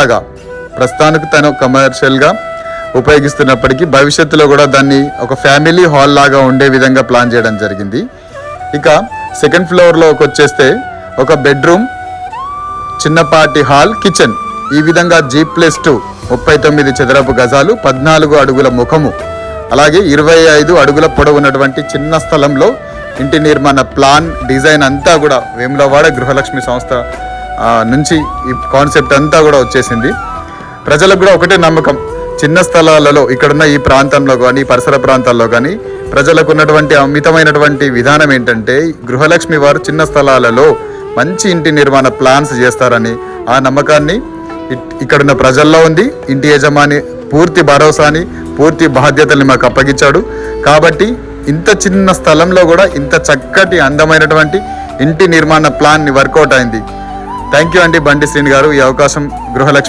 లాగా ప్రస్తుతానికి తను కమర్షియల్గా ఉపయోగిస్తున్నప్పటికీ భవిష్యత్తులో కూడా దాన్ని ఒక ఫ్యామిలీ హాల్ లాగా ఉండే విధంగా ప్లాన్ చేయడం జరిగింది. ఇక సెకండ్ ఫ్లోర్లోకి వచ్చేస్తే ఒక బెడ్రూమ్, చిన్నపాటి హాల్, కిచెన్, ఈ విధంగా G+2 39 చదరపు గజాలు, 14 అడుగుల ముఖము, అలాగే 25 అడుగుల పొడవు ఉన్నటువంటి చిన్న స్థలంలో ఇంటి నిర్మాణ ప్లాన్ డిజైన్ అంతా కూడా వేములవాడ గృహలక్ష్మి సంస్థ నుంచి ఈ కాన్సెప్ట్ అంతా కూడా వచ్చేసింది. ప్రజలకు కూడా ఒకటే నమ్మకం, చిన్న స్థలాలలో ఇక్కడున్న ఈ ప్రాంతంలో కానీ పరిసర ప్రాంతాల్లో కానీ ప్రజలకు ఉన్నటువంటి అమితమైనటువంటి విధానం ఏంటంటే గృహలక్ష్మి వారు చిన్న స్థలాలలో మంచి ఇంటి నిర్మాణ ప్లాన్స్ చేస్తారని ఆ నమ్మకాన్ని ఇక్కడున్న ప్రజల్లో ఉంది. ఇంటి యజమాని పూర్తి భరోసాని, పూర్తి బాధ్యతల్ని మాకు అప్పగించాడు. కాబట్టి ఇంత చిన్న స్థలంలో కూడా ఇంత చక్కటి అందమైనటువంటి ఇంటి నిర్మాణ ప్లాన్ వర్కౌట్ అయింది. థ్యాంక్ యూ అండి బండి శ్రీని గారు, ఈ అవకాశం గృహలక్ష్మి